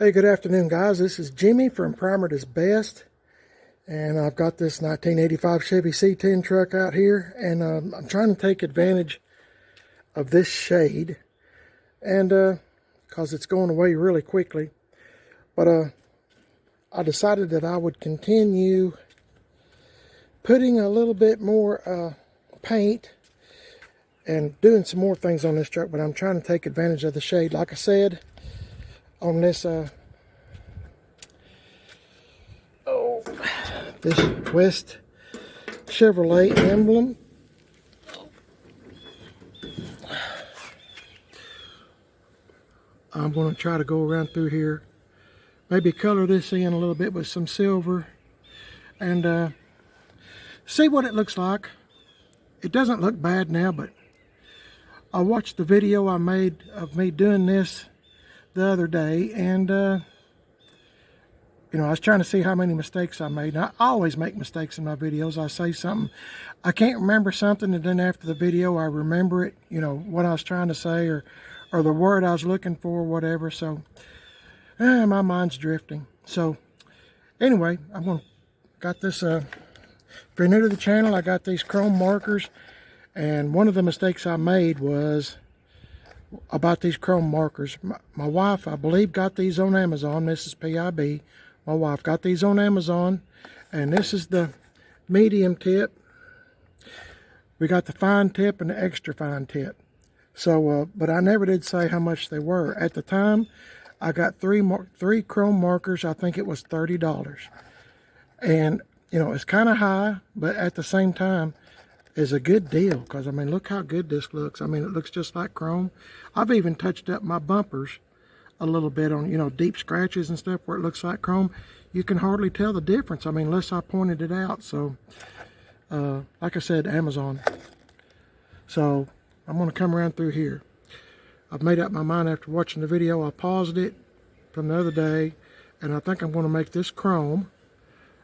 Hey, good afternoon, guys. This is Jimmy from Primer is Best, and I've got this 1985 Chevy C10 truck out here, and I'm trying to take advantage of this shade, and because it's going away really quickly. But I decided that I would continue putting a little bit more paint and doing some more things on this truck, but I'm trying to take advantage of the shade. Like I said, on this this West Chevrolet emblem. I'm going to try to go around through here, maybe color this in a little bit with some silver, and see what it looks like. It doesn't look bad now, but I watched the video I made of me doing this the other day, and you know, I was trying to see how many mistakes I made. And I always make mistakes in my videos. I say something, I can't remember something, and then after the video I remember it, you know, what I was trying to say, or the word I was looking for, whatever. So my mind's drifting. So anyway, got this, if you're new to the channel, I got these chrome markers, and one of the mistakes I made was about these chrome markers. My wife, I believe, got these on Amazon. Mrs. PIB. My wife got these on Amazon, and this is the medium tip. We got the fine tip and the extra fine tip. So, but I never did say how much they were. At the time, I got three chrome markers. I think it was $30. And, you know, it's kind of high, but at the same time, is a good deal, because I mean, look how good this looks. I mean, it looks just like chrome. I've even touched up my bumpers a little bit on, you know, deep scratches and stuff where it looks like chrome. You can hardly tell the difference, I mean, unless I pointed it out. So like I said, Amazon. So I'm going to come around through here. I've made up my mind after watching the video. I paused it from the other day, and I think I'm going to make this chrome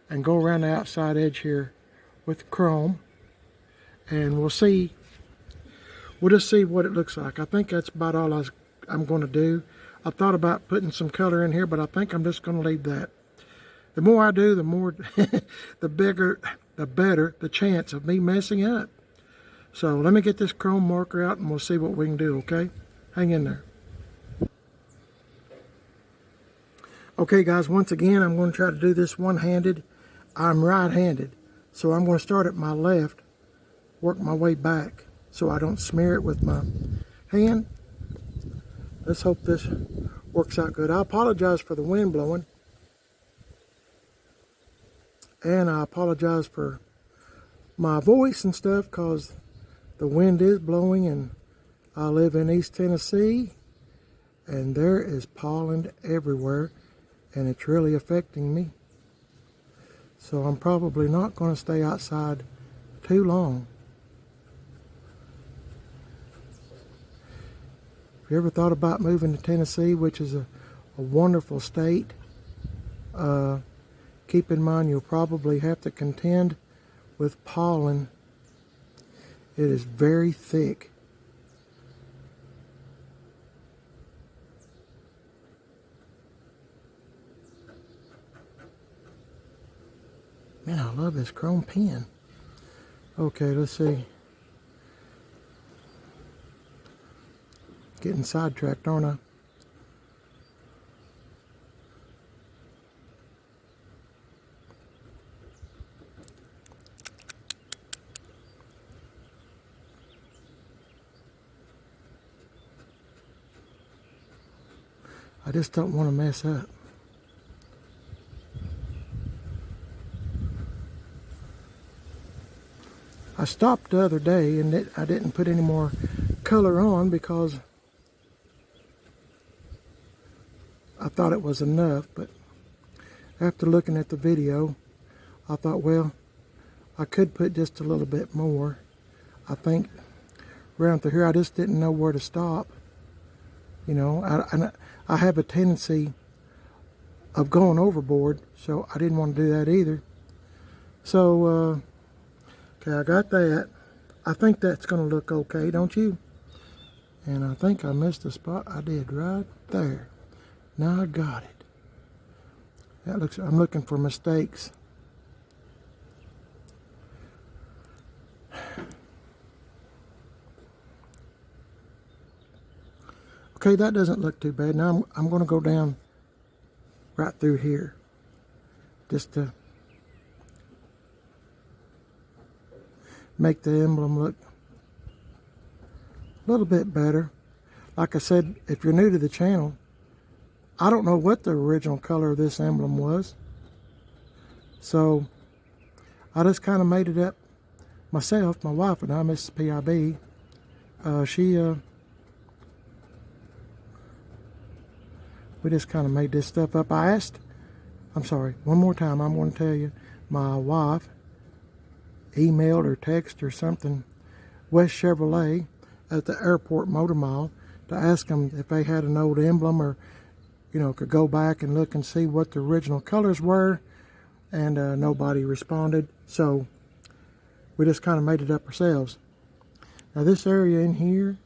and go around the outside edge here with chrome. And we'll see, we'll just see what it looks like. I think that's about all I'm going to do. I thought about putting some color in here, but I think I'm just going to leave that. The more I do, the more, the better the chance of me messing up. So let me get this chrome marker out, and we'll see what we can do, okay? Hang in there. Okay, guys, once again, I'm going to try to do this one-handed. I'm right-handed, so I'm going to start at my left, work my way back so I don't smear it with my hand. Let's hope this works out good. I apologize for the wind blowing, and I apologize for my voice and stuff, because the wind is blowing, and I live in East Tennessee, and there is pollen everywhere, and it's really affecting me. So I'm probably not going to stay outside too long. If you ever thought about moving to Tennessee, which is a wonderful state, keep in mind you'll probably have to contend with pollen. It is very thick. Man, I love this chrome pen. Okay, let's see. Getting sidetracked, aren't I? I just don't want to mess up. I stopped the other day, and I didn't put any more color on because I thought it was enough, but after looking at the video, I thought, well, I could put just a little bit more. I think around through here, I just didn't know where to stop. You know, I have a tendency of going overboard, so I didn't want to do that either. So, okay, I got that. I think that's going to look okay, don't you? And I think I missed a spot. I did right there. Now I got it. That looks, I'm looking for mistakes. Okay, that doesn't look too bad. Now I'm going to go down right through here just to make the emblem look a little bit better. Like I said, if you're new to the channel, I don't know what the original color of this emblem was. So I just kind of made it up myself. My wife and I, Mrs. PIB, we just kind of made this stuff up. I'm sorry, one more time, I'm going to tell you, my wife emailed or text or something West Chevrolet at the airport motor mall to ask them if they had an old emblem, or could go back and look and see what the original colors were, and nobody responded. So we just kind of made it up ourselves. Now this area in here,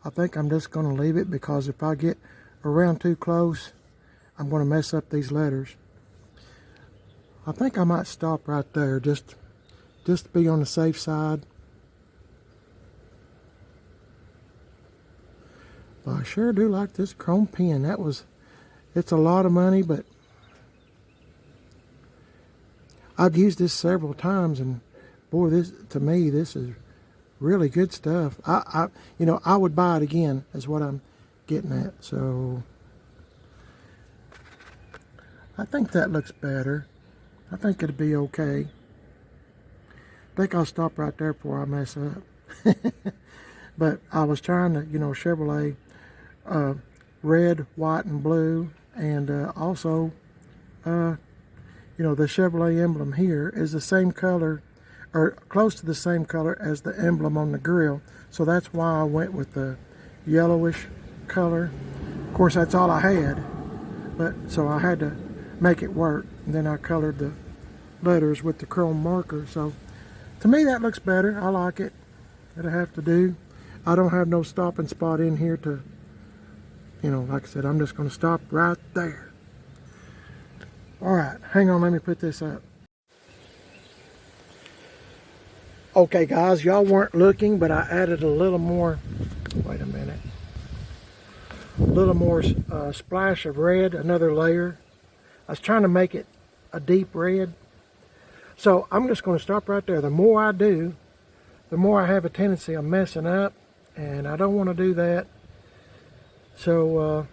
I think I'm just going to leave it, because if I get around too close, I'm going to mess up these letters. I think I might stop right there just to be on the safe side. But I sure do like this chrome pen. It's a lot of money, but I've used this several times, and boy, to me this is really good stuff. I would buy it again, is what I'm getting at. So I think that looks better. I think it'll be okay. I think I'll stop right there before I mess up. But I was trying to, Chevrolet red, white, and blue, and also, the Chevrolet emblem here is the same color, or close to the same color as the emblem on the grill. So that's why I went with the yellowish color. Of course, that's all I had, but so I had to make it work. And then I colored the letters with the chrome marker. So to me, that looks better. I like it. It'll have to do. I don't have no stopping spot in here to, like I said, I'm just going to stop right there. All right, hang on, let me put this up. Okay guys, y'all weren't looking, but I added a little more, wait a minute, a little more splash of red, another layer. I was trying to make it a deep red. So I'm just going to stop right there. The more I do, the more I have a tendency of messing up, and I don't want to do that. So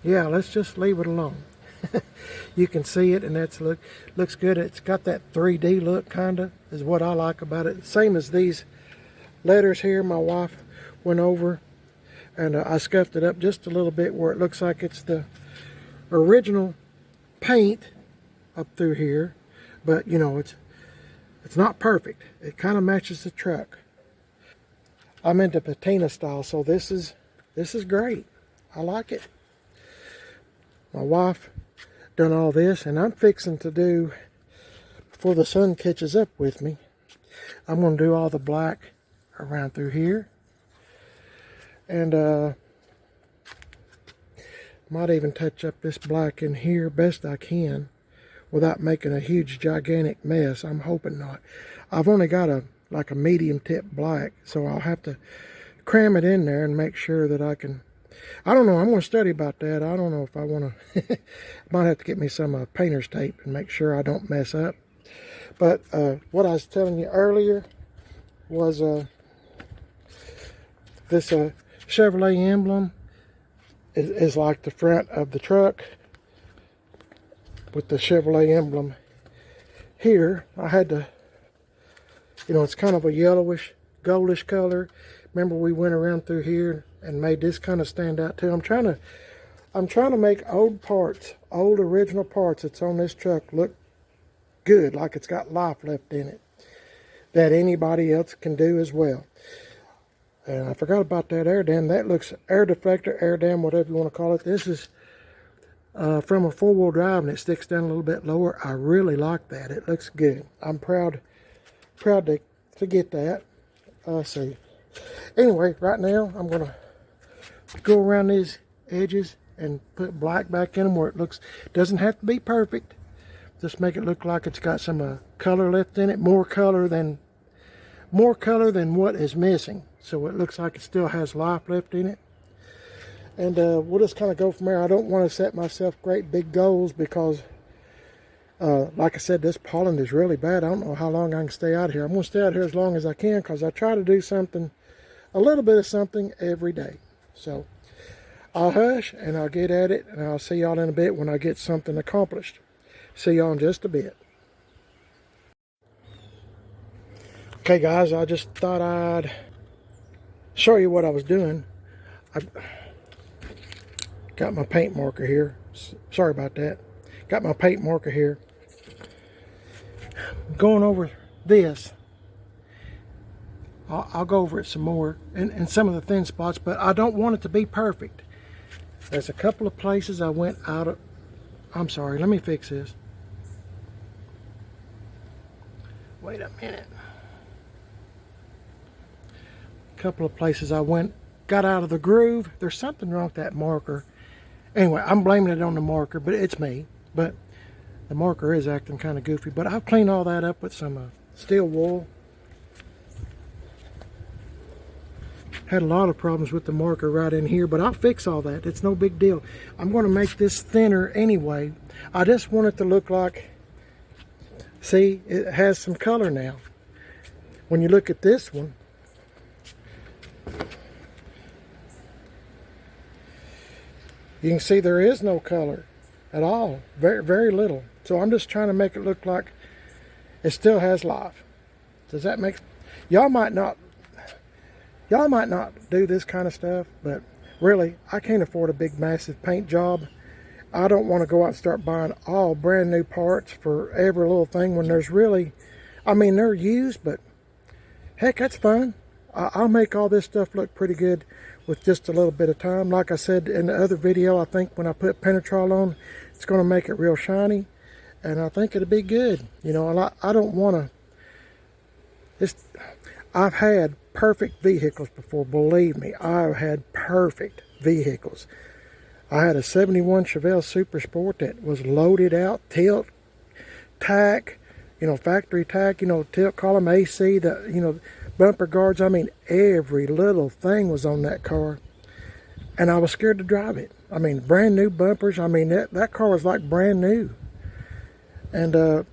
yeah, let's just leave it alone. You can see it, and looks good. It's got that 3D look, kinda, is what I like about it. Same as these letters here. My wife went over and I scuffed it up just a little bit where it looks like it's the original paint up through here, but it's not perfect. It kind of matches the truck. I'm into patina style, so this is great. I like it. My wife done all this, and I'm fixing to do, before the sun catches up with me, I'm going to do all the black around through here, and might even touch up this black in here best I can without making a huge gigantic mess. I'm hoping not. I've only got a medium tip black, so I'll have to cram it in there and make sure that I can. I don't know. I'm going to study about that. I don't know if I want to. Might have to get me some painter's tape and make sure I don't mess up. But what I was telling you earlier was this Chevrolet emblem is like the front of the truck with the Chevrolet emblem here. I had to, it's kind of a yellowish, goldish color. Remember, we went around through here and made this kind of stand out too. I'm trying to make old parts, old original parts that's on this truck look good, like it's got life left in it, that anybody else can do as well. And I forgot about that air dam. That looks, air deflector, air dam, whatever you want to call it. This is from a four-wheel drive, and it sticks down a little bit lower. I really like that. It looks good. I'm proud to get that. Let's see. Anyway, right now I'm going to go around these edges and put black back in them where it looks, doesn't have to be perfect. Just make it look like it's got some color left in it, more color than what is missing. So it looks like it still has life left in it. And we'll just kind of go from there. I don't want to set myself great big goals because, like I said, this pollen is really bad. I don't know how long I can stay out here. I'm going to stay out here as long as I can because I try to do something, a little bit of something every day. So I'll hush and I'll get at it, and I'll see y'all in a bit when I get something accomplished. See y'all in just a bit. Okay guys, I just thought I'd show you what I was doing. I've got my paint marker here. Sorry about that. Got my paint marker here. Going over this. I'll go over it some more and some of the thin spots, but I don't want it to be perfect. There's a couple of places I went out of. I'm sorry, let me fix this. Wait a minute. A couple of places I got out of the groove. There's something wrong with that marker. Anyway, I'm blaming it on the marker, but it's me. But the marker is acting kind of goofy. But I'll clean all that up with some steel wool. Had a lot of problems with the marker right in here, but I'll fix all that. It's no big deal. I'm going to make this thinner anyway. I just want it to look like, see, it has some color now. When you look at this one, you can see there is no color at all. Very, very little. So I'm just trying to make it look like it still has life. Does that make... Y'all might not do this kind of stuff, but really, I can't afford a big, massive paint job. I don't want to go out and start buying all brand new parts for every little thing when there's really... I mean, they're used, but heck, that's fun. I'll make all this stuff look pretty good with just a little bit of time. Like I said in the other video, I think when I put Penetrol on, it's going to make it real shiny, and I think it'll be good. You know, I don't want to... I've had perfect vehicles before, believe me. I've had perfect vehicles. I had a 71 Chevy Super Sport that was loaded out, tilt, tack, you know, factory tack, you know, tilt column, AC, the, you know, bumper guards. I mean, every little thing was on that car, and I was scared to drive it. I mean, brand new bumpers. I mean, that car was like brand new. And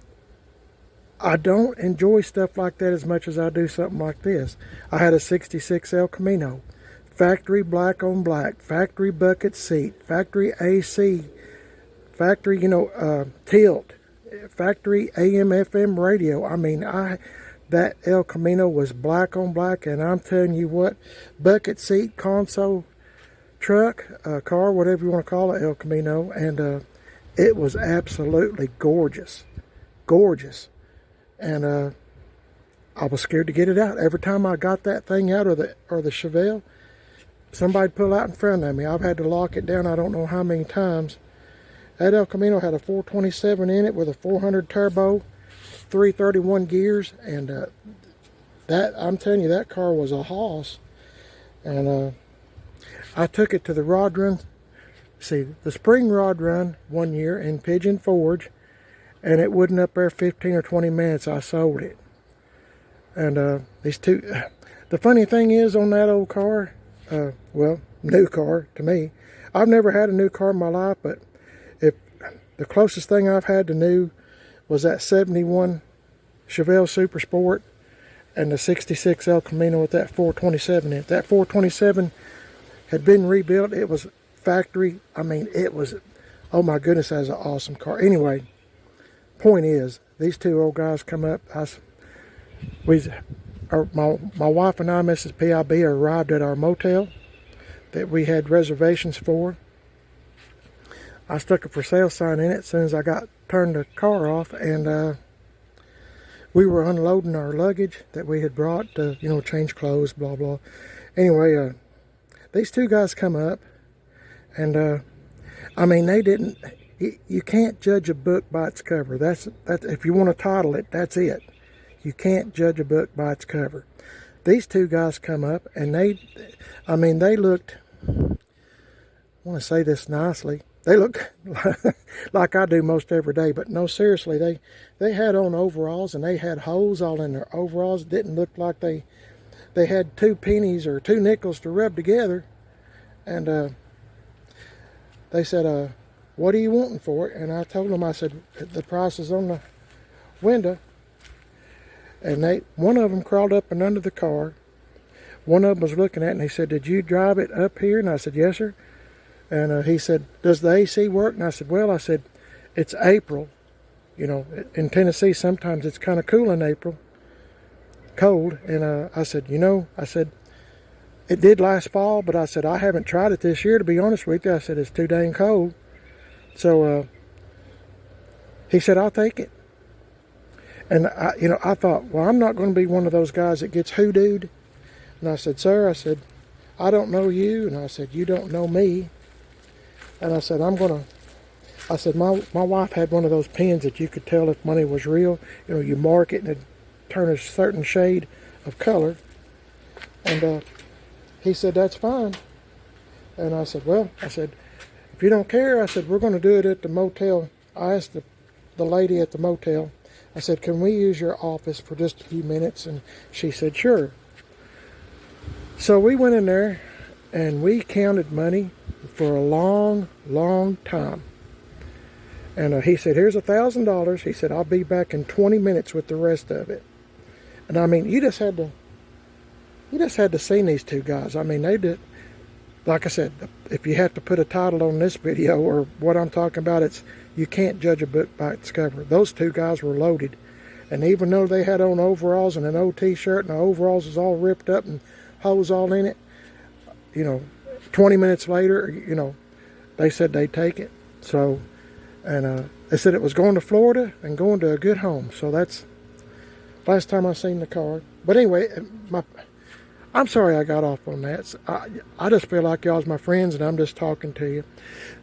I don't enjoy stuff like that as much as I do something like this. I had a 66 El Camino, factory black on black, factory bucket seat, factory AC, factory, you know, tilt, factory AM FM radio. I mean, that El Camino was black on black, and I'm telling you what, bucket seat, console, truck, car, whatever you want to call it, El Camino, and it was absolutely gorgeous, gorgeous. And I was scared to get it out. Every time I got that thing out of the Chevelle, somebody'd pull out in front of me. I've had to lock it down I don't know how many times. That El Camino had a 427 in it with a 400 turbo, 331 gears, and that, I'm telling you, that car was a hoss. And I took it to the rod run. See, the spring rod run one year in Pigeon Forge, and it wasn't up there 15 or 20 minutes. I sold it. And these two, the funny thing is on that old car, well, new car to me. I've never had a new car in my life, but if the closest thing I've had to new was that 71 Chevelle Super Sport and the 66 El Camino with that 427 in it. That 427 had been rebuilt. It was factory. I mean, it was, oh my goodness, that was an awesome car. Anyway, point is, these two old guys come up. My wife and I, Mrs. PIB, arrived at our motel that we had reservations for. I stuck a for sale sign in it as soon as I turned the car off, and we were unloading our luggage that we had brought to, you know, change clothes, blah blah. Anyway, these two guys come up, and I mean, they didn't. You can't judge a book by its cover. That's if you want to title it, that's it. You can't judge a book by its cover. These two guys come up, and they looked want to say this nicely. They look like I do most every day, but no, seriously, they had on overalls, and they had holes all in their overalls. It didn't look like they had 2 pennies or 2 nickels to rub together. And they said, what are you wanting for it? And I told them, I said, the price is on the window. And one of them crawled up and under the car. One of them was looking at it, and he said, did you drive it up here? And I said, yes, sir. And he said, does the AC work? And I said, well, I said, it's April. You know, in Tennessee, sometimes it's kind of cool in April. Cold. And I said, you know, I said, it did last fall, but I said, I haven't tried it this year, to be honest with you. I said, it's too dang cold. So he said, I'll take it. And I thought, well, I'm not going to be one of those guys that gets hoodooed. And I said, sir, I said, I don't know you. And I said, you don't know me. And I said, I said, my wife had one of those pens that you could tell if money was real. You know, you mark it and it'd turn a certain shade of color. And he said, that's fine. And I said, well, I said, if you don't care, I said, we're going to do it at the motel. I asked the lady at the motel, I said, can we use your office for just a few minutes? And she said, sure. So we went in there and we counted money for a long, long time. And he said, here's $1,000. He said, I'll be back in 20 minutes with the rest of it. And I mean, you just had to see these two guys. I mean, they did, like I said, if you have to put a title on this video or what I'm talking about, it's you can't judge a book by its cover. Those two guys were loaded. And even though they had on overalls and an old t-shirt and the overalls was all ripped up and holes all in it, you know, 20 minutes later, you know, they said they'd take it. So, and they said it was going to Florida and going to a good home. So that's last time I seen the car. But anyway, I'm sorry I got off on that. I just feel like y'all's my friends and I'm just talking to you.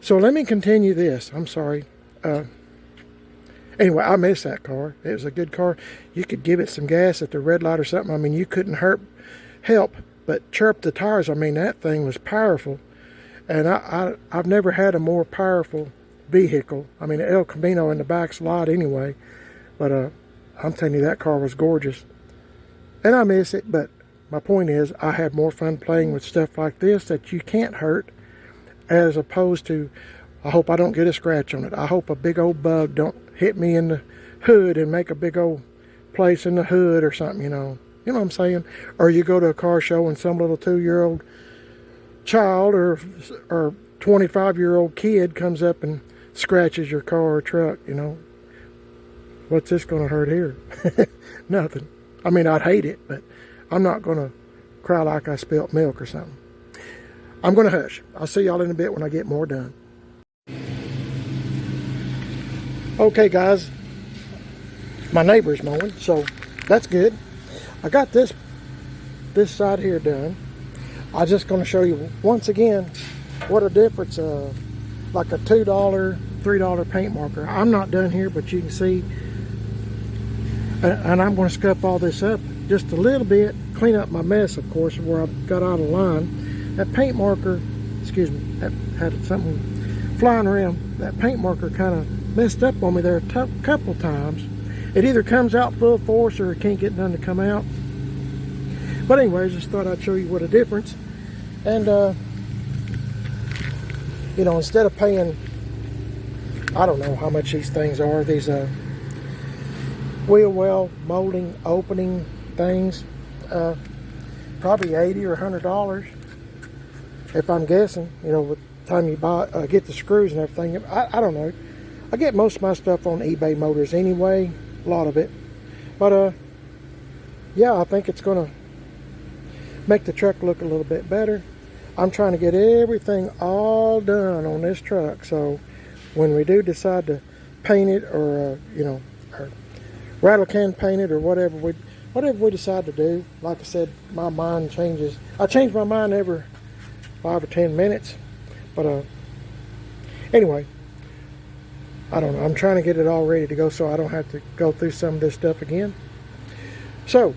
So let me continue this. I'm sorry. Anyway, I missed that car. It was a good car. You could give it some gas at the red light or something. I mean, you couldn't help but chirp the tires. I mean, that thing was powerful. And I've never had a more powerful vehicle. I mean, El Camino in the back's a lot anyway. But I'm telling you, that car was gorgeous. And I miss it, but my point is, I had more fun playing with stuff like this that you can't hurt, as opposed to, I hope I don't get a scratch on it. I hope a big old bug don't hit me in the hood and make a big old place in the hood or something, you know. You know what I'm saying? Or you go to a car show and some little 2-year-old child or 25-year-old kid comes up and scratches your car or truck, you know. What's this going to hurt here? Nothing. I mean, I'd hate it, but I'm not going to cry like I spilt milk or something. I'm going to hush. I'll see y'all in a bit when I get more done. Okay, guys. My neighbor's mowing, so that's good. I got this side here done. I'm just going to show you once again what a difference like a $2, $3 paint marker. I'm not done here, but you can see. And I'm going to scuff all this up just a little bit, clean up my mess, of course, where I got out of line. That paint marker, excuse me, that had something flying around. That paint marker kind of messed up on me there a couple times. It either comes out full force or it can't get done to come out. But anyways, just thought I'd show you what a difference. And, you know, instead of paying, I don't know how much these things are, these wheel well molding opening things, probably $80 or $100 if I'm guessing, you know, with the time you buy get the screws and everything. I don't know. I get most of my stuff on eBay Motors anyway, a lot of it, but yeah, I think it's gonna make the truck look a little bit better. I'm trying to get everything all done on this truck, so when we do decide to paint it or you know, or rattle can paint it or whatever we decide to do. Like I said, my mind changes. I change my mind every 5 or 10 minutes. But anyway, I don't know. I'm trying to get it all ready to go so I don't have to go through some of this stuff again. So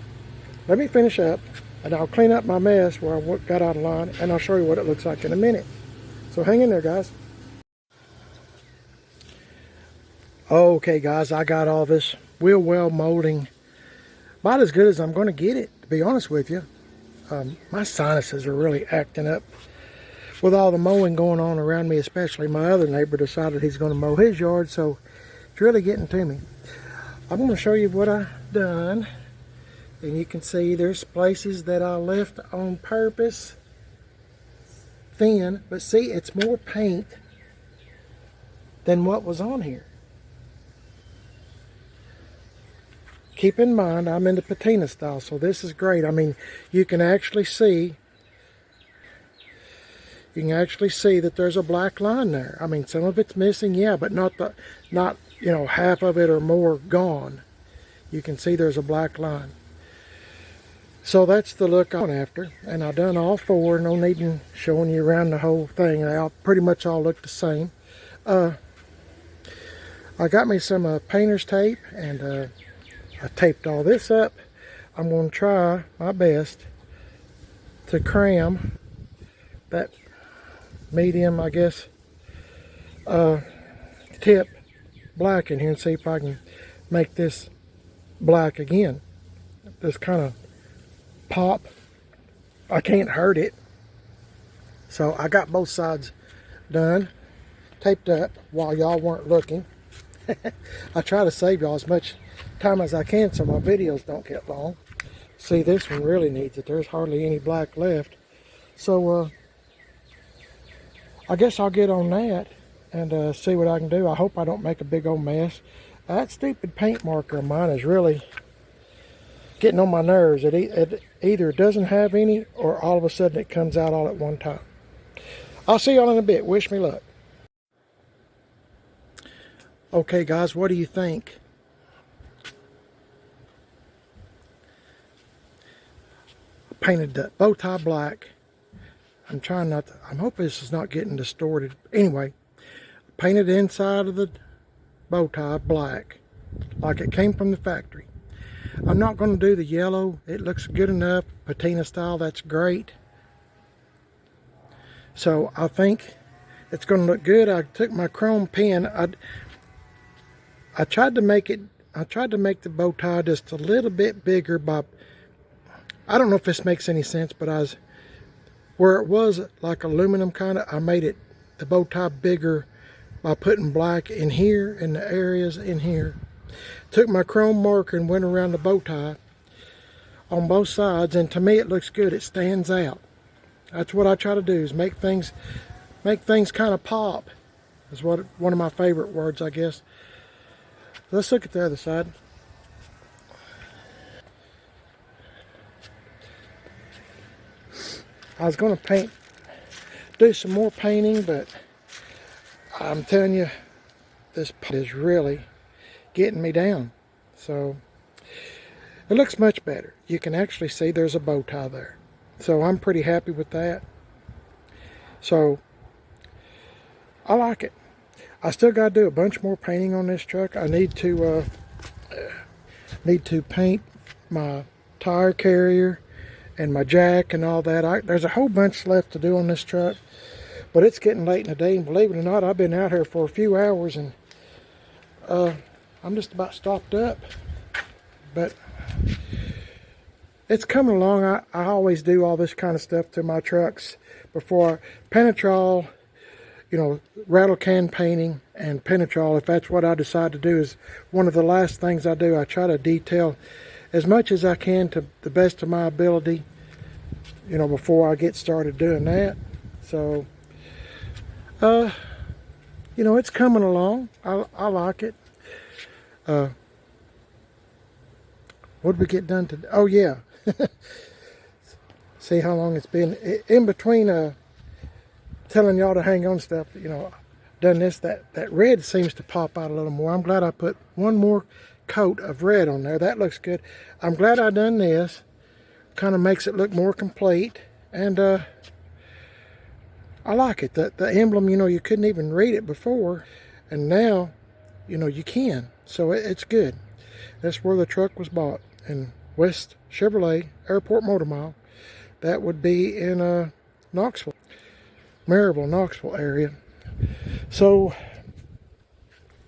let me finish up and I'll clean up my mess where I got out of line, and I'll show you what it looks like in a minute. So hang in there, guys. Okay, guys, I got all this wheel well molding about as good as I'm going to get it, to be honest with you. My sinuses are really acting up with all the mowing going on around me, especially my other neighbor decided he's going to mow his yard, so it's really getting to me. I'm going to show you what I've done, and you can see there's places that I left on purpose thin, but see, it's more paint than what was on here. Keep in mind, I'm in the patina style, so this is great. I mean, you can actually see that there's a black line there. I mean, some of it's missing, yeah, but not you know, half of it or more gone. You can see there's a black line. So that's the look I'm after, and I've done all four. No need in showing you around the whole thing. They all pretty much all look the same. I got me some painter's tape, and I taped all this up. I'm going to try my best to cram that medium, I guess, tip black in here and see if I can make this black again. This kind of pop. I can't hurt it. So I got both sides done, taped up while y'all weren't looking. I try to save y'all as much time as I can so my videos don't get long. See, this one really needs it. There's hardly any black left. So I guess I'll get on that and see what I can do. I hope I don't make a big old mess. That stupid paint marker of mine is really getting on my nerves. It either doesn't have any, or all of a sudden it comes out all at one time. I'll see y'all in a bit. Wish me luck. Okay, guys, what do you think? Painted the bow tie black. I'm trying not to, I'm hoping this is not getting distorted. Anyway, painted the inside of the bow tie black, like it came from the factory. I'm not going to do the yellow. It looks good enough. Patina style, that's great. So I think it's going to look good. I took my chrome pen. I tried to make the bow tie just a little bit bigger by, I don't know if this makes any sense, but where it was like aluminum kind of, I made it, the bow tie bigger by putting black in here, in the areas in here. Took my chrome marker and went around the bow tie on both sides, and to me it looks good. It stands out. That's what I try to do, is make things kind of pop. Is one of my favorite words, I guess. Let's look at the other side. I was going to do some more painting, but I'm telling you, this is really getting me down. So it looks much better. You can actually see there's a bow tie there. So I'm pretty happy with that. So I like it. I still got to do a bunch more painting on this truck. I need to paint my tire carrier and my jack and all that. There's a whole bunch left to do on this truck, but it's getting late in the day, and believe it or not, I've been out here for a few hours, and I'm just about stopped up. But it's coming along. I always do all this kind of stuff to my trucks before. Penetrol, you know, rattle can painting and penetrol, if that's what I decide to do, is one of the last things I do. I try to detail as much as I can to the best of my ability, you know, before I get started doing that. So, you know, it's coming along. I like it. What did we get done today? Oh, yeah. See how long it's been. In between telling y'all to hang on stuff, you know, done this, that red seems to pop out a little more. I'm glad I put one more coat of red on there. That looks good. I'm glad I done this. Kind of makes it look more complete, and I like it. The emblem, you know, you couldn't even read it before, and now, you know, you can. So it's good. That's where the truck was bought, in West Chevrolet Airport Motor Mile. That would be in Knoxville. Maryville, Knoxville area. So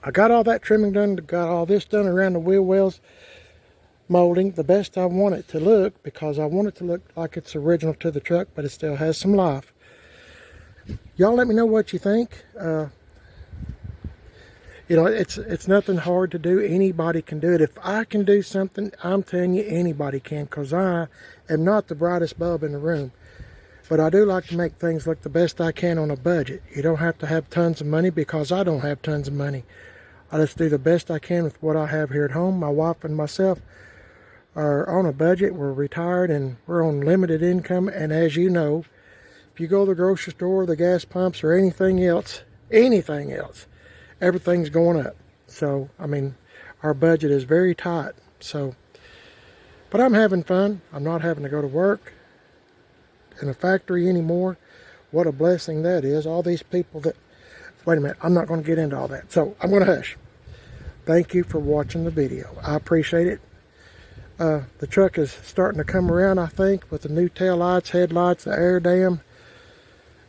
I got all that trimming done, got all this done around the wheel wells, molding the best I want it to look, because I want it to look like it's original to the truck, but it still has some life. Y'all let me know what you think. You know, it's nothing hard to do. Anybody can do it. If I can do something, I'm telling you, anybody can, because I am not the brightest bulb in the room. But I do like to make things look the best I can on a budget. You don't have to have tons of money, because I don't have tons of money. I just do the best I can with what I have here at home. My wife and myself are on a budget. We're retired and we're on limited income. And as you know, if you go to the grocery store, the gas pumps, or anything else, everything's going up. So, I mean, our budget is very tight. So, but I'm having fun. I'm not having to go to work in a factory anymore. What a blessing that is. All these people that, wait a minute, I'm not going to get into all that. So, I'm going to hush. Thank you for watching the video. I appreciate it. The truck is starting to come around, I think, with the new tail lights, headlights, the air dam.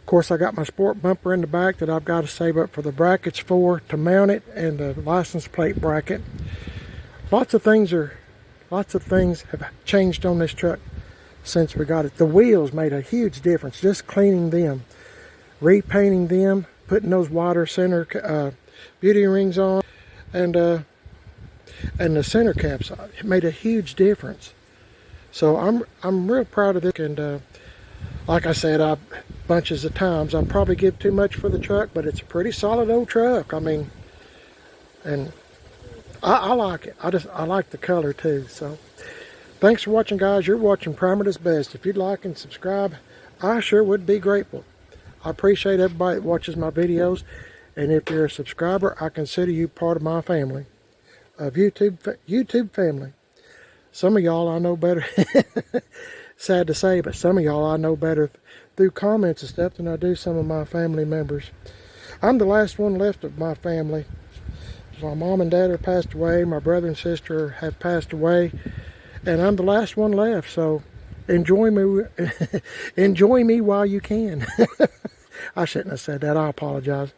Of course, I got my sport bumper in the back that I've got to save up for the brackets for to mount it, and the license plate bracket. Lots of things have changed on this truck since we got it. The wheels made a huge difference, just cleaning them, repainting them, putting those wider center beauty rings on, and the center caps. It made a huge difference. So I'm real proud of this, and like I said, bunches of times I probably give too much for the truck, but it's a pretty solid old truck. I mean, and I like it. I like the color too. So thanks for watching, guys. You're watching Primer Does Best. If you'd like and subscribe, I sure would be grateful. I appreciate everybody that watches my videos, and if you're a subscriber, I consider you part of my family, of YouTube family. Some of y'all I know better. Sad to say, but some of y'all I know better through comments and stuff than I do some of my family members. I'm the last one left of my family. My mom and dad have passed away. My brother and sister have passed away, and I'm the last one left. So enjoy me, enjoy me while you can. I shouldn't have said that. I apologize.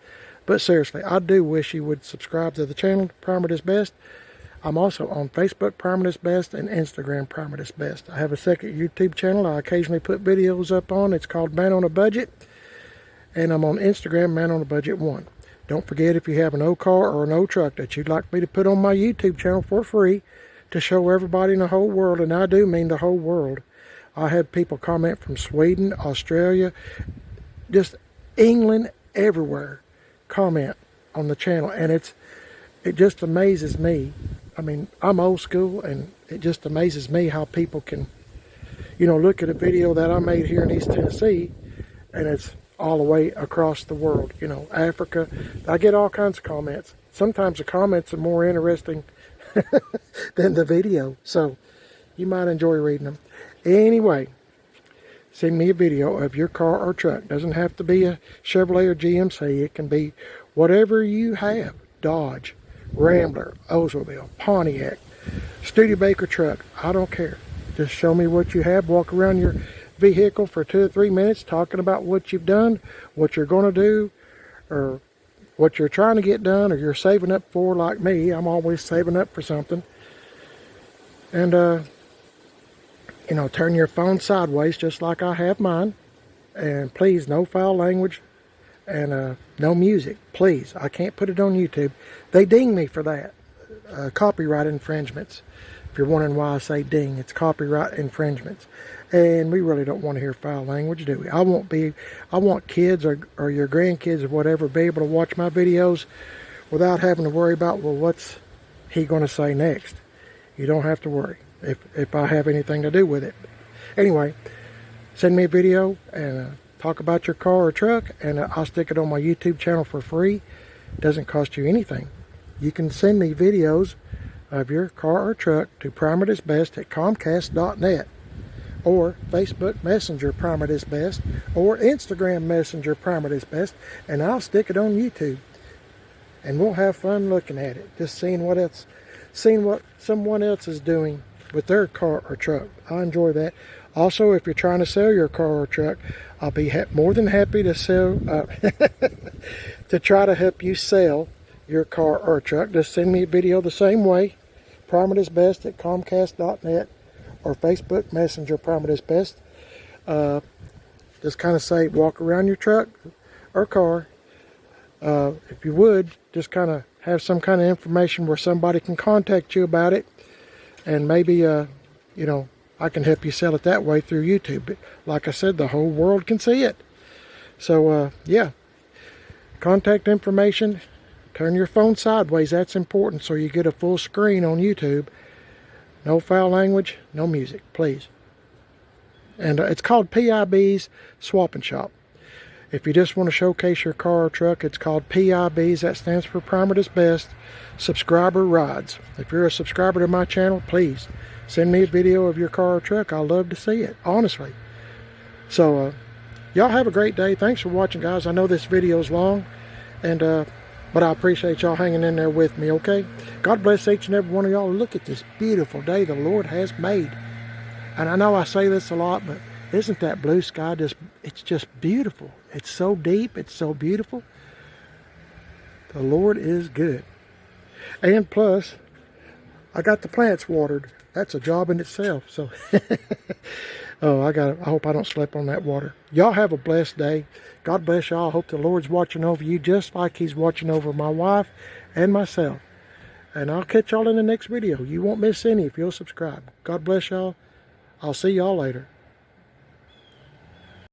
But seriously, I do wish you would subscribe to the channel, Primer Does Best. I'm also on Facebook, Primer Does Best, and Instagram, Primer Does Best. I have a second YouTube channel I occasionally put videos up on. It's called Man on a Budget. And I'm on Instagram, Man on a Budget 1. Don't forget, if you have an old car or an old truck that you'd like me to put on my YouTube channel for free to show everybody in the whole world, and I do mean the whole world. I had people comment from Sweden, Australia, just England, everywhere, comment on the channel. And it just amazes me. I mean, I'm old school, and it just amazes me how people can, you know, look at a video that I made here in East Tennessee, and it's all the way across the world, you know, Africa. I get all kinds of comments. Sometimes the comments are more interesting than the video, so you might enjoy reading them. Anyway, send me a video of your car or truck. Doesn't have to be a Chevrolet or GMC. It can be whatever you have. Dodge, Rambler, Oldsmobile, Pontiac, Studebaker truck. I don't care. Just show me what you have. Walk around your vehicle for 2 or 3 minutes talking about what you've done, what you're going to do, or what you're trying to get done, or you're saving up for, like me. I'm always saving up for something. And, you know, turn your phone sideways just like I have mine. And please, no foul language. And no music, please. I can't put it on YouTube. They ding me for that. Copyright infringements. If you're wondering why I say ding, it's copyright infringements. And we really don't want to hear foul language, do we? I want kids or your grandkids or whatever be able to watch my videos without having to worry about, well, what's he going to say next? You don't have to worry if I have anything to do with it. Anyway, send me a video and talk about your car or truck, and I'll stick it on my YouTube channel for free. It doesn't cost you anything. You can send me videos of your car or truck to primerdoesbest@comcast.net, or Facebook Messenger Primer Does Best, or Instagram Messenger Primer Does Best, and I'll stick it on YouTube. And we'll have fun looking at it, just seeing what someone else is doing with their car or truck. I enjoy that. Also, if you're trying to sell your car or truck, I'll be more than happy to sell, to try to help you sell your car or truck. Just send me a video the same way. PrimerIsBest at Comcast.net or Facebook Messenger PrimerIsBest. Just kind of say, walk around your truck or car. If you would, just kind of have some kind of information where somebody can contact you about it. And maybe, you know, I can help you sell it that way through YouTube. Like I said, the whole world can see it. So, yeah. Contact information. Turn your phone sideways. That's important so you get a full screen on YouTube. No foul language, no music, please. And it's called PIB's Swap and Shop. If you just want to showcase your car or truck, it's called PIB's. That stands for PrimerIsBest Subscriber Rides. If you're a subscriber to my channel, please send me a video of your car or truck. I'd love to see it, honestly. So, y'all have a great day. Thanks for watching, guys. I know this video is long, and but I appreciate y'all hanging in there with me, okay? God bless each and every one of y'all. Look at this beautiful day the Lord has made. And I know I say this a lot, but isn't that blue sky just, it's just beautiful. It's so deep, it's so beautiful. The Lord is good. And plus, I got the plants watered. That's a job in itself. So, oh, I hope I don't slip on that water. Y'all have a blessed day. God bless y'all. I hope the Lord's watching over you just like He's watching over my wife and myself. And I'll catch y'all in the next video. You won't miss any if you'll subscribe. God bless y'all. I'll see y'all later.